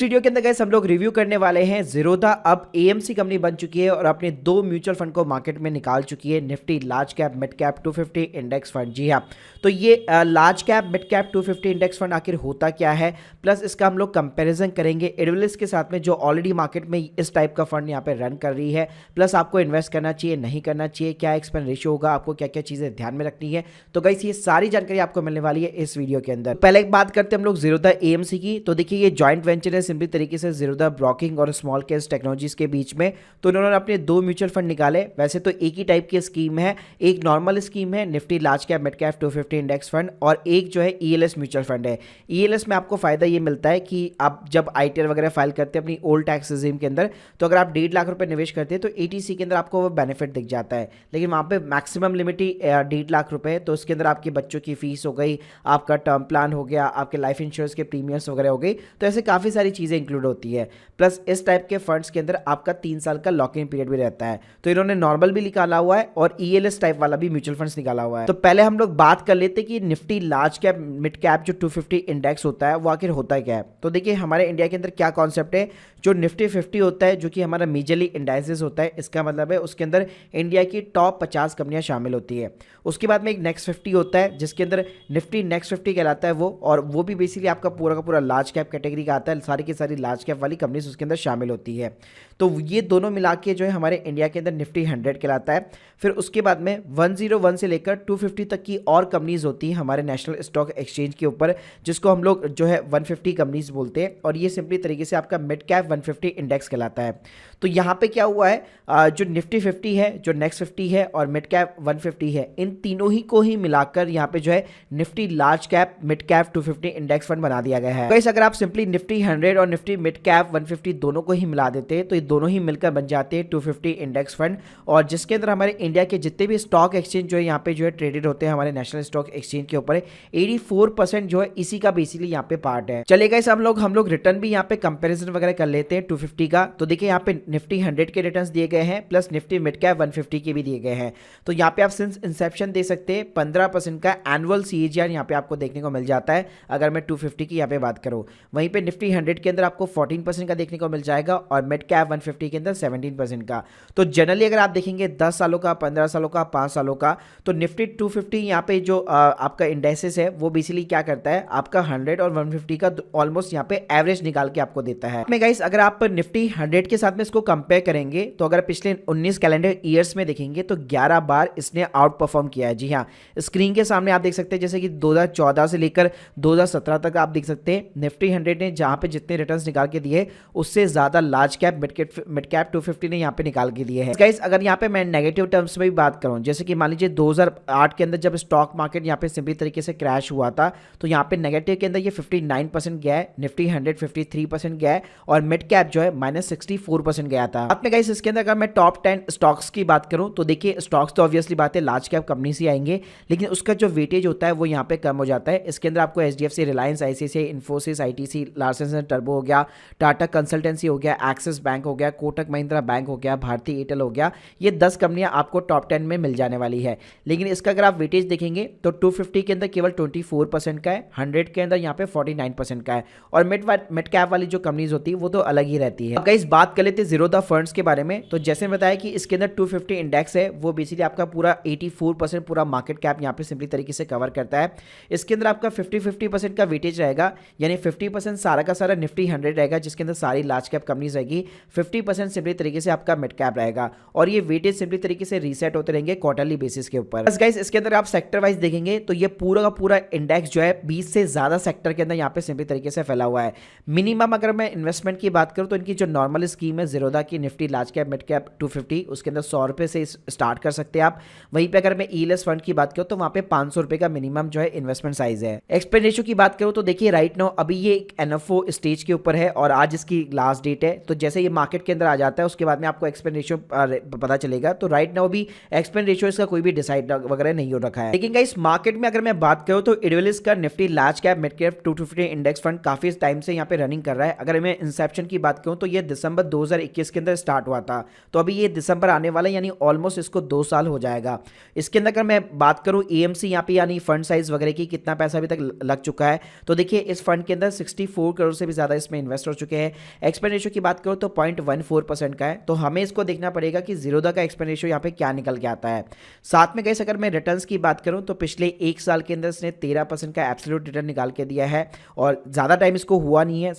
इस वीडियो के अंदर गाइस हम लोग रिव्यू करने वाले हैं ज़ीरोधा अब एएमसी कंपनी बन चुकी है और अपने 2 म्यूचुअल फंड को मार्केट में निकाल चुकी है, Nifty large cap mid cap 250 index fund. जी हाँ, तो ये large cap mid cap 250 index fund आखिर होता क्या है, प्लस इसका हम लोग कंपैरिजन करेंगे एडविलिस के साथ में जो ऑलरेडी मार्केट में इस टाइप का फंड यहाँ पे रन कर रही है, प्लस आपको इन्वेस्ट करना चाहिए नहीं करना चाहिए, क्या एक्सपेंस रेशियो होगा, आपको क्या क्या चीज़ें ध्यान में रखनी है। तो गाइस ये सारी जानकारी आपको मिलने वाली है इस वीडियो के अंदर। पहले एक बात करते हैं हम लोग ज़ीरोधा एएमसी की। तो देखिए ये जॉइंट वेंचर है सिंपली तरीके से ज़ीरोधा ब्रोकिंग और स्मॉल कैप्स टेक्नोलॉजीज के बीच में। तो इन्होंने अपने 2 म्यूचुअल फंड निकाले। वैसे तो एक ही टाइप की स्कीम है, एक नॉर्मल स्कीम है Nifty large cap mid cap 250 index fund और एक जो है ईएलएस म्यूचुअल फंड है। ईएलएस में आपको फायदा ये मिलता है कि आप जब आईटीआर वगैरह फाइल करते हैं अपनी ओल्ड टैक्स रिजीम के अंदर, तो अगर आप 1.5 लाख रुपए निवेश करते हैं तो एटीसी के अंदर आपको वो बेनिफिट दिख जाता है। लेकिन वहाँ पे मैक्सिमम लिमिट ही 1.5 लाख रुपए है। तो उसके अंदर आपके बच्चों की फीस हो गई, आपका टर्म प्लान हो गया, आपके लाइफ इंश्योरेंस के प्रीमियम्स वगैरह हो गई, तो ऐसे काफ़ी सारी चीज़ें इंक्लूड होती है। प्लस इस टाइप के फंड्स के अंदर आपका 3 साल का लॉक इन पीरियड भी रहता है। तो इन्होंने नॉर्मल भी निकाला हुआ है और ईएलएस टाइप वाला भी म्यूचुअल फंड्स निकाला हुआ है। तो पहले हम लोग बात कर लेते हैं कि Nifty large cap mid cap जो 250 इंडेक्स होता है वो आखिर होता है क्या है। तो देखिए हमारे इंडिया के अंदर क्या कॉन्सेप्ट है, जो निफ्टी 50 होता है जो कि हमारा मेजरली इंडाइसेस होता है, इसका मतलब है उसके अंदर इंडिया की टॉप 50 कंपनियां शामिल होती है। उसके बाद में एक नेक्स्ट 50 होता है जिसके अंदर निफ्टी नेक्स्ट 50 कहलाता है वो, और वो भी बेसिकली आपका पूरा का पूरा लार्ज कैप कैटेगरी का आता है, सारी की सारी लार्ज कैप वाली कंपनीज उसके अंदर शामिल होती है। तो ये दोनों मिला के जो है हमारे इंडिया के अंदर निफ्टी 100 कहलाता है। फिर उसके बाद में 101 से लेकर 250 तक की और कंपनीज होती हैं हमारे नेशनल स्टॉक एक्सचेंज के ऊपर, जिसको हम लोग जो है 150 कंपनीज बोलते हैं, और ये सिंपली तरीके से आपका मिड कैप 150 इंडेक्स कहलाता है। तो यहाँ पे क्या हुआ है, जो निफ्टी 50 है, जो नेक्स्ट 50 है और मिड कैप 150 है, इन तीनों ही को ही मिलाकर यहाँ पे जो है Nifty large cap mid cap 250 index fund बना दिया गया है। गाइस अगर आप सिंपली निफ्टी 100 और निफ्टी मिड कैप 150 दोनों को ही मिला देते हैं तो ये दोनों ही मिलकर बन जाते हैं 250 इंडेक्स फंड, और जिसके अंदर हमारे इंडिया के जितने भी स्टॉक एक्सचेंज जो है यहाँ पे जो है ट्रेडेड होते हैं हमारे नेशनल स्टॉक एक्सचेंज के ऊपर 84% जो है इसी का बेसिकली यहाँ पे पार्ट है। चलिए गाइस हम लोग रिटर्न भी यहाँ पे कंपैरिजन वगैरह कर लेते हैं 250 का। तो देखिए यहाँ पे निफ्टी 100 के रिटर्न्स दिए गए हैं, प्लस निफ्टी मिड कैप 150 के भी दिए गए हैं। तो यहाँ पे आप सिंस इंसेप्शन दे सकते हैं 15% का एनुअल सीएजीआर यहाँ पे आपको देखने को मिल जाता है अगर मैं 250 की यहाँ पे बात करूँ। वहीं पे निफ्टी 100 के अंदर आपको 14% का देखने को मिल जाएगा और मिड कैप 150 के अंदर 17% का। तो जनरली अगर आप देखेंगे 10 सालों का, 15 सालों का, 5 सालों का, तो निफ्टी 250 यहाँ पे जो आपका इंडेक्सेस है वो बेसिकली क्या करता है, आपका 100 और 150 का ऑलमोस्ट यहाँ पे एवरेज निकाल के आपको देता है। मैं गाइस अगर आप निफ्टी 100 के साथ में इसको कंपेयर करेंगे तो अगर पिछले 19 कैलेंडर ईयर्स में देखेंगे तो 11 बार इसने आउट परफॉर्म किया है। जी हाँ, स्क्रीन के सामने आप देख सकते हैं जैसे कि 2014 से लेकर 2017 तक आप देख सकते हैं निफ्टी 100 ने जहां पे जितने रिटर्न्स निकाल के दिए उससे ज्यादा लार्ज कैप मिड कैप 250 ने यहां पे निकाल के दिए हैं। गाइस अगर यहां पे मैं नेगेटिव टर्म्स में भी बात करूं, जैसे कि मान लीजिए 2008 के अंदर जब स्टॉक मार्केट यहां पे सिंपली तरीके से क्रैश हुआ था तो यहां पे नेगेटिव के अंदर ये 59% गया है, निफ्टी 100 53% गया है और मिड कैप जो है -64% गया था। अब में गाइस इसके अंदर अगर मैं टॉप 10 स्टॉक्स की बात करूं तो देखिए स्टॉक्स तो ऑब्वियसली बात है लार्ज कैप कंपनी से आएंगे, लेकिन उसका जो वेटेज होता है वो यहाँ पे कम हो जाता है। इसके अंदर आपको HDFC, Reliance, ICICI, Infosys, ITC, Larsen and turbo हो गया, टाटा कंसल्टेंसी हो गया, एक्सिस बैंक हो गया, कोटक महिंद्रा बैंक हो गया, भारतीय एयरटेल हो गया, ये 10 कंपनियां आपको टॉप 10 में मिल जाने वाली है। लेकिन इसका अगर आप वेटेज देखेंगे तो 250 के अंदर केवल 24% का है, 100 के अंदर यहाँ पे 49% का है, और मिड कैप वाली जो कंपनीज होती है वो तो अलग ही रहती है। अब गाइस बात कर लेते हैं ज़ीरोधा फंड्स के बारे में। तो जैसे बताया कि इसके अंदर 250 इंडेक्स है वो बेसिकली आपका पूरा 84% पूरा मार्केट कैप यहाँ पे सिंपली तरीके से कवर करता है। इसके अंदर आपका 50% का वेटेज रहेगा, यानी 50% सारा का सारा निफ्टी 100 रहेगा जिसके अंदर सारी लार्ज कैप कंपनीज रहेगी, 50% सिंपली तरीके से आपका मिड कैप रहेगा, और ये वेटेज सिंपली तरीके से रीसेट होते रहेंगे क्वार्टरली बेसिस के ऊपर। बस गाइस इसके अंदर आप सेक्टर वाइज देखेंगे तो ये पूरा का पूरा इंडेक्स जो है 20 से ज्यादा सेक्टर के अंदर यहाँ पे सिंपली तरीके से फैला हुआ है। मिनिमम अगर मैं इन्वेस्टमेंट की बात करूँ तो इनकी जो नॉर्मल स्कीम है ज़ीरोधा की Nifty large cap mid cap 250, उसके अंदर 100 रुपये से स्टार्ट कर सकते हैं आप। वहीं पे अगर मैं ईएलएस फंड की बात करूँ तो वहाँ पे 500 रुपये का मिनिमम जो है इन्वेस्टमेंट साइज है। एक्सपेंस रेशियो की बात करूँ तो देखिए राइट नाउ अभी ये एक एनएफओ स्टेज के ऊपर है और आज इसकी लास्ट डेट है, तो जैसे ये मार्केट के अंदर आ जाता है उसके बाद में आपको एक्सपेंस रेशियो पता चलेगा। तो राइट नाउ भी एक्सपेंस रेशियो इसका कोई भी डिसाइड वगैरह नहीं हो रखा है। लेकिन गाइस मार्केट में अगर मैं बात करूँ तो एडविलिस का Nifty large cap mid cap 250 index fund काफी टाइम से यहाँ पे रनिंग कर रहा है। अगर मैं इंसेप्शन की बात करूँ तो ये दिसंबर 2021 के अंदर स्टार्ट हुआ था, तो अभी ये दिसंबर आने वाला है, यानी ऑलमोस्ट इसको 2 साल हो जाएगा। इसके अंदर अगर मैं बात करूँ एएमसी यहाँ पे यानी फंड साइज वगैरह की कितना पैसा अभी तक लग चुका है, तो देखिए इस फंड के अंदर 64 करोड़ से भी ज्यादा ज़्यादा इसमें इन्वेस्ट हो चुके हैं। एक्सपेंस रेशियो की बात करो तो 0.14% का है, तो हमें इसको देखना पड़ेगा कि ज़ीरोधा का एक्सपेंस रेशियो यहाँ पे क्या निकल के आता है। साथ में गाइस अगर मैं रिटर्न्स की बात करूँ तो पिछले 1 साल के अंदर इसने 13% का एब्सोल्यूट रिटर्न निकाल के दिया है और ज़्यादा टाइम इसको हुआ नहीं है।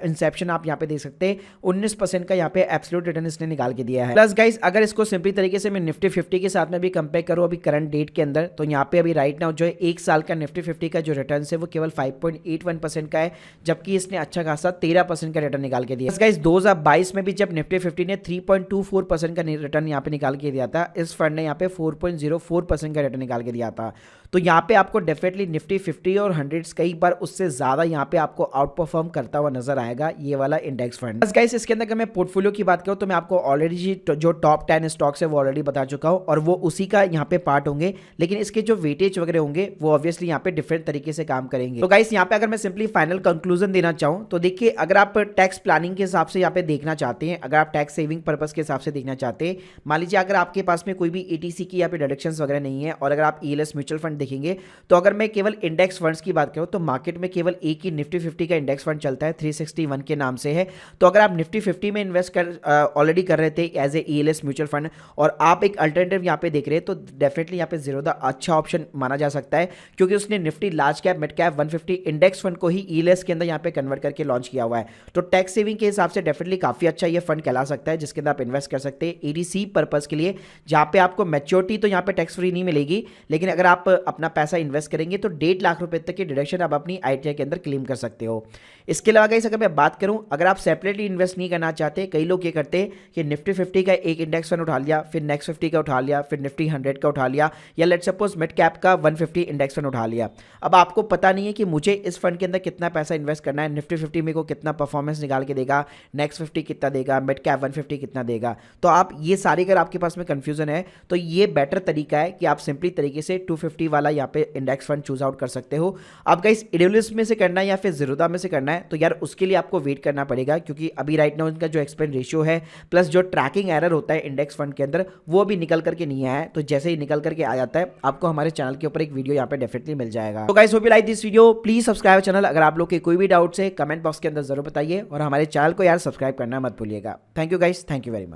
इंसेप्शन आप यहाँ पे देख सकते हैं 19% का यहाँ पे एब्सोल्यूट रिटर्न इसने निकाल के दिया है। प्लस गाइस अगर इसको सिंपली तरीके से मैं निफ्टी 50 के साथ में भी कंपेयर करूँ अभी करंट डेट के अंदर, तो यहाँ पे अभी राइट नाउ जो है 1 साल का निफ्टी 50 का जो रिटर्न है वो केवल 5.81% का है, जबकि इसने अच्छा खासा 13% का रिटर्न निकाल के दिया। गाइस 2022 में भी जब निफ्टी 50 ने 3.24% का रिटर्न यहाँ पे निकाल के दिया था, इस फंड ने यहाँ पे 4.04% का रिटर्न निकाल के दिया था। तो यहाँ पे आपको डेफिनेटली निफ्टी 50 और 100 कई बार उससे ज्यादा यहाँ पे आपको आउट परफॉर्म करता हुआ नजर आएगा ये वाला इंडेक्स फंड। बस गाइस इसके अंदर अगर मैं पोर्टफोलियो की बात करूँ तो मैं आपको ऑलरेडी जो टॉप 10 स्टॉक्स है वो ऑलरेडी बता चुका हूँ और वो उसी का यहाँ पे पार्ट होंगे, लेकिन इसके जो वेटेज वगैरह होंगे वो ऑब्वियसली यहाँ पे डिफरेंट तरीके से काम करेंगे। तो गाइस यहाँ पे अगर मैं सिंपली फाइनल कंक्लूजन देना चाहूँ तो देखिए, अगर आप टैक्स प्लानिंग के हिसाब से यहाँ पे देखना चाहते हैं, अगर आप टैक्स सेविंग पर्पज के हिसाब से देखना चाहते हैं, मान लीजिए अगर आपके पास में कोई भी एटीसी की यहाँ पे डिडक्शंस वगैरह नहीं है और अगर आप ईएलएस म्यूचुअल फंड देखेंगे, तो अगर मैं केवल इंडेक्स फंड्स की बात करूं तो मार्केट में केवल एक ही निफ्टी 50 का इंडेक्स फंड चलता है, 361 के नाम से है। तो अगर आप निफ्टी 50 में इन्वेस्ट कर ऑलरेडी कर रहे थे as a ELS mutual fund और आप एक अल्टरनेटिव यहाँ पे देख रहे हैं, तो डेफिनेटली यहाँ पे ज़ीरोधा अच्छा ऑप्शन माना जा सकता है, क्योंकि उसने Nifty large cap mid cap 150 index fund को ही ईएलएस के अंदर यहाँ पे कन्वर्ट करके लॉन्च किया हुआ है। तो टैक्स सेविंग के हिसाब से डेफिनेटली काफी अच्छा ये फंड कहला सकता है, जिसके अंदर आप इन्वेस्ट कर सकते हैं एडीसी पर्पज के लिए, जहाँ पे आपको मैच्योरिटी तो यहाँ पे टैक्स फ्री नहीं मिलेगी, लेकिन अगर आप अपना पैसा इन्वेस्ट करेंगे तो 1.5 लाख रुपए तक की डिडक्शन आप अपनी आईटीआई के अंदर क्लेम कर सकते हो। इसके अलावा गाइस अगर मैं बात करूं, अगर आप सेपरेटली इन्वेस्ट नहीं करना चाहते, कई लोग ये करते हैं कि निफ्टी 50 का एक इंडेक्स फंड उठा लिया, फिर नेक्स्ट 50 का उठा लिया, फिर निफ्टी 100 का उठा लिया, या लेट्स सपोज मिड कैप का 150 इंडेक्स फंड उठा लिया। अब आपको पता नहीं है कि मुझे इस फंड के अंदर कितना पैसा इन्वेस्ट करना है, निफ्टी 50 में को कितना परफॉर्मेंस निकाल के देगा, नेक्स्ट 50 कितना देगा, मिड कैप 150 कितना देगा। तो आप ये सारी अगर आपके पास में कंफ्यूजन है तो ये बेटर तरीका है कि आप सिंपली तरीके से 250 वाला यहाँ पे इंडेक्स फंड चूज आउट कर सकते हो। अब गाइस इडियोलिस में से करना है या फिर ज़ीरोधा में से करना है, तो यार उसके लिए आपको वेट करना पड़ेगा, क्योंकि अभी राइट नाउ इनका जो एक्सपेंस रेशियो है प्लस जो ट्रैकिंग एरर होता है इंडेक्स फंड के अंदर वो भी निकल करके नहीं आया है। तो जैसे ही निकल करके आ जाता है आपको हमारे चैनल के ऊपर एक वीडियो यहाँ पे डेफिनेटली मिल जाएगा। तो guys hope you like this video, please subscribe channel. अगर आप लोग के कोई भी डाउट्स है कमेंट बॉक्स के अंदर जरूर बताइए और हमारे चैनल को यार सब्सक्राइब करना मत भूलिएगा। Thank you guys, thank you very much.